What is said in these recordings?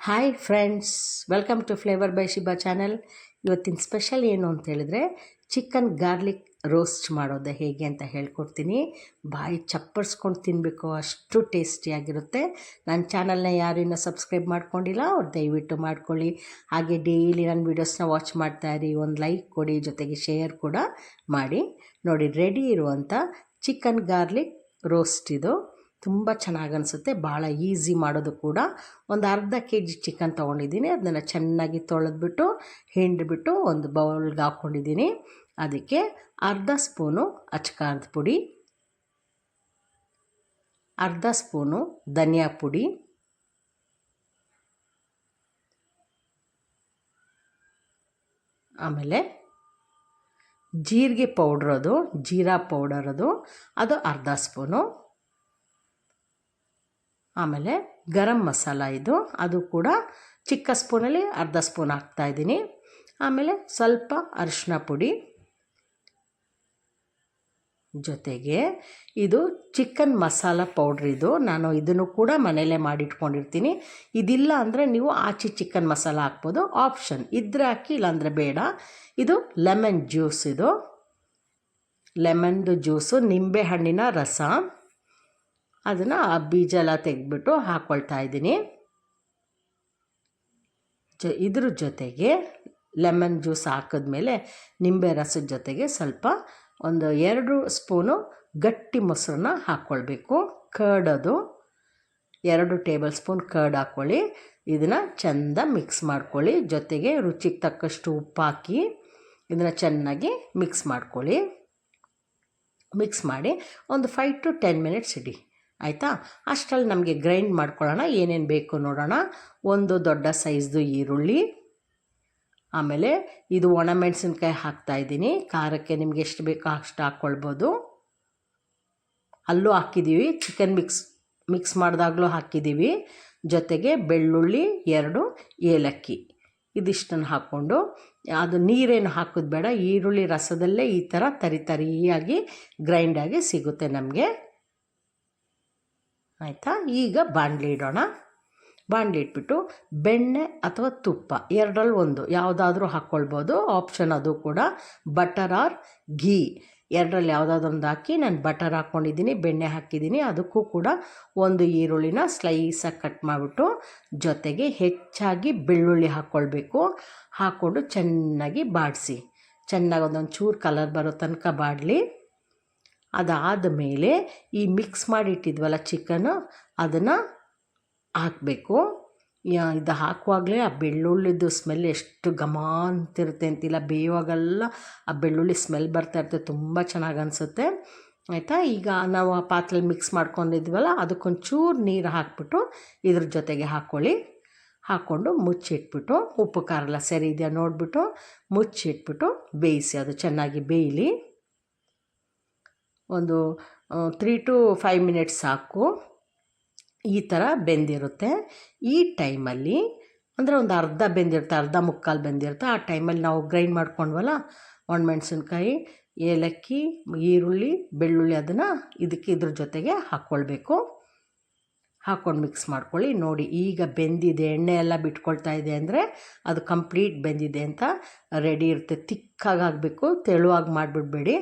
Hi friends, welcome to flavour by Shiba channel. ಇವತ್ತಿನ special ಏನು ಅಂತ ಹೇಳಿದ್ರೆ ಚಿಕನ್ ಗಾರ್ಲಿಕ್ ರೋಸ್ಟ್ ಮಾಡೋದು ಹೇಗೆ ಅಂತ ಹೇಳ್ಕೊಡ್ತೀನಿ. ಬಾಯಿ ಚಪ್ಪರ್ಸ್ಕೊಂಡು ತಿನ್ನಬೇಕು, ಅಷ್ಟು ಟೇಸ್ಟಿಯಾಗಿರುತ್ತೆ. ನನ್ನ ಚಾನಲ್ನ ಯಾರು ಇನ್ನೂ ಸಬ್ಸ್ಕ್ರೈಬ್ ಮಾಡ್ಕೊಂಡಿಲ್ಲ ಅವ್ರು ದಯವಿಟ್ಟು ಮಾಡ್ಕೊಳ್ಳಿ. ಹಾಗೆ ಡೈಲಿ ನನ್ನ ವೀಡಿಯೋಸ್ನ ವಾಚ್ ಮಾಡ್ತಾಯಿರಿ, ಒಂದು ಲೈಕ್ ಕೊಡಿ, ಜೊತೆಗೆ ಶೇರ್ ಕೂಡ ಮಾಡಿ. ನೋಡಿ, ರೆಡಿ ಇರುವಂಥ ಚಿಕನ್ ಗಾರ್ಲಿಕ್ ರೋಸ್ಟ್ ಇದು. ತುಂಬ ಚೆನ್ನಾಗಿ ಅನಿಸುತ್ತೆ, ಭಾಳ ಈಸಿ ಮಾಡೋದು ಕೂಡ. ಒಂದು ಅರ್ಧ kg ಚಿಕನ್ ತೊಗೊಂಡಿದ್ದೀನಿ. ಅದನ್ನು ಚೆನ್ನಾಗಿ ತೊಳೆದ್ಬಿಟ್ಟು ಹಿಂಡಿಬಿಟ್ಟು ಒಂದು ಬೌಲ್ಗೆ ಹಾಕ್ಕೊಂಡಿದ್ದೀನಿ. ಅದಕ್ಕೆ ಅರ್ಧ ಸ್ಪೂನು ಅಚ್ಕಾರದ ಪುಡಿ, ಅರ್ಧ ಸ್ಪೂನು ಧನಿಯಾ ಪುಡಿ, ಆಮೇಲೆ ಜೀರಿಗೆ ಪೌಡ್ರ್, ಜೀರಾ ಪೌಡರ್ ಅದು ಅರ್ಧ ಸ್ಪೂನು, ಆಮೇಲೆ ಗರಂ ಮಸಾಲ ಅದು ಕೂಡ ಚಿಕ್ಕ ಸ್ಪೂನಲ್ಲಿ ಅರ್ಧ ಸ್ಪೂನ್ ಹಾಕ್ತಾಯಿದ್ದೀನಿ. ಆಮೇಲೆ ಸ್ವಲ್ಪ ಅರಿಶಿನ ಪುಡಿ, ಜೊತೆಗೆ ಇದು ಚಿಕನ್ ಮಸಾಲ ಪೌಡ್ರ್. ನಾನು ಇದನ್ನು ಕೂಡ ಮನೆಯಲ್ಲೇ ಮಾಡಿಟ್ಕೊಂಡಿರ್ತೀನಿ. ಇದಿಲ್ಲ ಅಂದರೆ ನೀವು ಆಚೆ ಚಿಕನ್ ಮಸಾಲ ಹಾಕ್ಬೋದು, ಆಪ್ಷನ್ ಇದ್ದರೆ ಹಾಕಿ, ಇಲ್ಲಾಂದರೆ ಬೇಡ. ಇದು ಲೆಮನ್ ಜ್ಯೂಸ್, ಲೆಮನ್ದು ಜ್ಯೂಸು, ನಿಂಬೆ ಹಣ್ಣಿನ ರಸ. ಅದನ್ನು ಆ ಬೀಜ ಎಲ್ಲ ತೆಗೆದ್ಬಿಟ್ಟು ಹಾಕ್ಕೊಳ್ತಾ ಇದ್ದೀನಿ. ಇದ್ರ ಜೊತೆಗೆ ಲೆಮನ್ ಜ್ಯೂಸ್ ಹಾಕಿದ್ಮೇಲೆ ನಿಂಬೆ ರಸದ ಜೊತೆಗೆ ಸ್ವಲ್ಪ ಒಂದು 2 ಸ್ಪೂನು ಗಟ್ಟಿ ಮೊಸರನ್ನ ಹಾಕ್ಕೊಳ್ಬೇಕು. ಕರ್ಡ್, 2 ಟೇಬಲ್ ಸ್ಪೂನ್ ಕರ್ಡ್ ಹಾಕ್ಕೊಳ್ಳಿ. ಇದನ್ನು ಚೆಂದ ಮಿಕ್ಸ್ ಮಾಡ್ಕೊಳ್ಳಿ. ಜೊತೆಗೆ ರುಚಿಗೆ ತಕ್ಕಷ್ಟು ಉಪ್ಪು ಹಾಕಿ ಇದನ್ನು ಚೆನ್ನಾಗಿ ಮಿಕ್ಸ್ ಮಾಡ್ಕೊಳ್ಳಿ. ಮಿಕ್ಸ್ ಮಾಡಿ ಒಂದು 5 to 10 ಮಿನಿಟ್ಸ್ ಇಡಿ, ಆಯಿತಾ? ಅಷ್ಟರಲ್ಲಿ ನಮಗೆ ಗ್ರೈಂಡ್ ಮಾಡ್ಕೊಳ್ಳೋಣ, ಏನೇನು ಬೇಕು ನೋಡೋಣ. ಒಂದು ದೊಡ್ಡ ಸೈಜ್ದು ಈರುಳ್ಳಿ, ಆಮೇಲೆ ಇದು ಒಣಮೆಣಸಿನ್ಕಾಯಿ ಹಾಕ್ತಾಯಿದ್ದೀನಿ. ಖಾರಕ್ಕೆ ನಿಮ್ಗೆ ಎಷ್ಟು ಬೇಕೋ ಅಷ್ಟು ಹಾಕ್ಕೊಳ್ಬೋದು. ಅಲ್ಲೂ ಹಾಕಿದ್ದೀವಿ, ಚಿಕನ್ ಮಿಕ್ಸ್ ಮಾಡಿದಾಗಲೂ ಹಾಕಿದ್ದೀವಿ. ಜೊತೆಗೆ ಬೆಳ್ಳುಳ್ಳಿ 2, ಏಲಕ್ಕಿ, ಇದಿಷ್ಟನ್ನು ಹಾಕ್ಕೊಂಡು, ಅದು ನೀರೇನು ಹಾಕೋದು ಬೇಡ, ಈರುಳ್ಳಿ ರಸದಲ್ಲೇ ಈ ಥರ ತರಿಯಾಗಿ ಗ್ರೈಂಡಾಗಿ ಸಿಗುತ್ತೆ ನಮಗೆ, ಆಯಿತಾ? ಈಗ ಬಾಣಲಿ ಇಡೋಣ. ಬಾಣಲಿ ಇಟ್ಬಿಟ್ಟು ಬೆಣ್ಣೆ ಅಥವಾ ತುಪ್ಪ 2ರಲ್ಲಿ 1 ಯಾವುದಾದ್ರೂ ಹಾಕ್ಕೊಳ್ಬೋದು, ಆಪ್ಷನ್ ಅದು ಕೂಡ. ಬಟರ್ ಆರ್ ಘೀ 2ರಲ್ಲಿ ಯಾವುದಾದ್ರೂ ಒಂದು ಹಾಕಿ. ನಾನು ಬಟರ್ ಹಾಕ್ಕೊಂಡಿದ್ದೀನಿ, ಬೆಣ್ಣೆ ಹಾಕಿದ್ದೀನಿ. ಅದಕ್ಕೂ ಕೂಡ ಒಂದು ಈರುಳ್ಳಿನ ಸ್ಲೈಸಾಗಿ ಕಟ್ ಮಾಡಿಬಿಟ್ಟು ಜೊತೆಗೆ ಹೆಚ್ಚಾಗಿ ಬೆಳ್ಳುಳ್ಳಿ ಹಾಕ್ಕೊಳ್ಬೇಕು. ಹಾಕ್ಕೊಂಡು ಚೆನ್ನಾಗಿ ಬಾಡಿಸಿ, ಚೆನ್ನಾಗಿ ಒಂದೊಂದು ಚೂರು ಕಲರ್ ಬರೋ ತನಕ ಬಾಡಲಿ. ಅದಾದ ಮೇಲೆ ಈ ಮಿಕ್ಸ್ ಮಾಡಿಟ್ಟಿದ್ವಲ್ಲ ಚಿಕನ್ನು, ಅದನ್ನು ಹಾಕಬೇಕು. ಇದು ಹಾಕುವಾಗಲೇ ಆ ಬೆಳ್ಳುಳ್ಳಿದು ಸ್ಮೆಲ್ ಎಷ್ಟು ಘಮ ಅಂತಿರುತ್ತೆ ಅಂತಿಲ್ಲ, ಬೇಯುವಾಗೆಲ್ಲ ಆ ಬೆಳ್ಳುಳ್ಳಿ ಸ್ಮೆಲ್ ಬರ್ತಾಯಿರುತ್ತೆ, ತುಂಬ ಚೆನ್ನಾಗಿ ಅನಿಸುತ್ತೆ, ಆಯಿತಾ? ಈಗ ನಾವು ಆ ಪಾತ್ರೆಯಲ್ಲಿ ಮಿಕ್ಸ್ ಮಾಡ್ಕೊಂಡಿದ್ವಲ್ಲ, ಅದಕ್ಕೊಂಚೂರು ನೀರು ಹಾಕ್ಬಿಟ್ಟು ಇದ್ರ ಜೊತೆಗೆ ಹಾಕ್ಕೊಳ್ಳಿ. ಹಾಕ್ಕೊಂಡು ಮುಚ್ಚಿಟ್ಬಿಟ್ಟು ಉಪ್ಪು ಖಾರ ಎಲ್ಲ ಸರಿ ಇದೆಯಾ ನೋಡಿಬಿಟ್ಟು ಮುಚ್ಚಿಟ್ಬಿಟ್ಟು ಬೇಯಿಸಿ. ಅದು ಚೆನ್ನಾಗಿ ಬೇಯಲಿ. ಒಂದು 3 to 5 ಮಿನಿಟ್ಸ್ ಸಾಕು. ಈ ಥರ ಬೆಂದಿರುತ್ತೆ. ಈ ಟೈಮಲ್ಲಿ ಅಂದರೆ ಒಂದು ಅರ್ಧ ಬೆಂದಿರುತ್ತೆ, ಅರ್ಧ ಮುಕ್ಕಾಲು ಬೆಂದಿರುತ್ತೆ. ಆ ಟೈಮಲ್ಲಿ ನಾವು ಗ್ರೈಂಡ್ ಮಾಡ್ಕೊಂಡ್ವಲ್ಲ ಒಣಮೆಣಸಿನ್ಕಾಯಿ, ಏಲಕ್ಕಿ, ಈರುಳ್ಳಿ, ಬೆಳ್ಳುಳ್ಳಿ, ಅದನ್ನು ಇದ್ರ ಜೊತೆಗೆ ಹಾಕ್ಕೊಳ್ಬೇಕು. ಹಾಕ್ಕೊಂಡು ಮಿಕ್ಸ್ ಮಾಡ್ಕೊಳ್ಳಿ. ನೋಡಿ, ಈಗ ಬೆಂದಿದೆ, ಎಣ್ಣೆ ಎಲ್ಲ ಬಿಟ್ಕೊಳ್ತಾ ಇದೆ ಅಂದರೆ ಅದು ಕಂಪ್ಲೀಟ್ ಬೆಂದಿದೆ ಅಂತ ರೆಡಿ ಇರುತ್ತೆ. ತಿಕ್ಕಾಗಿ ಆಗಬೇಕು, ತೆಳುವಾಗಿ ಮಾಡಿಬಿಡ್ಬೇಡಿ.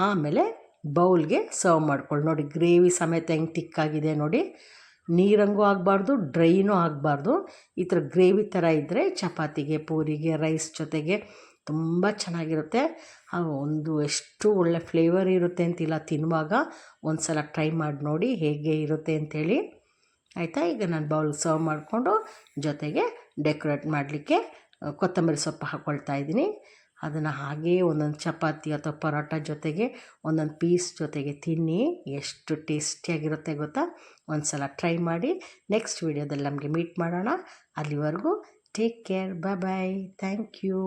ಆಮೇಲೆ ಬೌಲ್ಗೆ ಸರ್ವ್ ಮಾಡ್ಕೊಳ್ಳಿ. ನೋಡಿ, ಗ್ರೇವಿ ಸಮೇತ ಹೆಂಗೆ ತಿಕ್ಕಾಗಿದೆ ನೋಡಿ. ನೀರಂಗೂ ಆಗಬಾರ್ದು, ಡ್ರೈನೂ ಆಗಬಾರ್ದು. ಈ ಥರ ಗ್ರೇವಿ ಥರ ಇದ್ದರೆ ಚಪಾತಿಗೆ, ಪೂರಿಗೆ, ರೈಸ್ ಜೊತೆಗೆ ತುಂಬ ಚೆನ್ನಾಗಿರುತ್ತೆ. ಒಂದು ಎಷ್ಟು ಒಳ್ಳೆ ಫ್ಲೇವರ್ ಇರುತ್ತೆ ಅಂತಿಲ್ಲ, ತಿನ್ನುವಾಗ ಒಂದು ಸಲ ಟ್ರೈ ಮಾಡಿ ನೋಡಿ ಹೇಗೆ ಇರುತ್ತೆ ಅಂಥೇಳಿ, ಆಯಿತಾ? ಈಗ ನಾನು ಬೌಲ್ ಸರ್ವ್ ಮಾಡಿಕೊಂಡು ಜೊತೆಗೆ ಡೆಕೋರೇಟ್ ಮಾಡಲಿಕ್ಕೆ ಕೊತ್ತಂಬರಿ ಸೊಪ್ಪು ಹಾಕ್ಕೊಳ್ತಾ ಇದ್ದೀನಿ. ಅದನ್ನು ಹಾಗೇ ಒಂದೊಂದು ಚಪಾತಿ ಅಥವಾ ಪರೋಟ ಜೊತೆಗೆ ಒಂದೊಂದು ಪೀಸ್ ಜೊತೆಗೆ ತಿನ್ನಿ, ಎಷ್ಟು ಟೇಸ್ಟಿಯಾಗಿರುತ್ತೆ ಗೊತ್ತಾ? ಒಂದು ಸಲ ಟ್ರೈ ಮಾಡಿ. ನೆಕ್ಸ್ಟ್ ವೀಡಿಯೋದಲ್ಲಿ ನಮಗೆ ಮೀಟ್ ಮಾಡೋಣ. ಅಲ್ಲಿವರೆಗೂ take care, bye bye, thank you.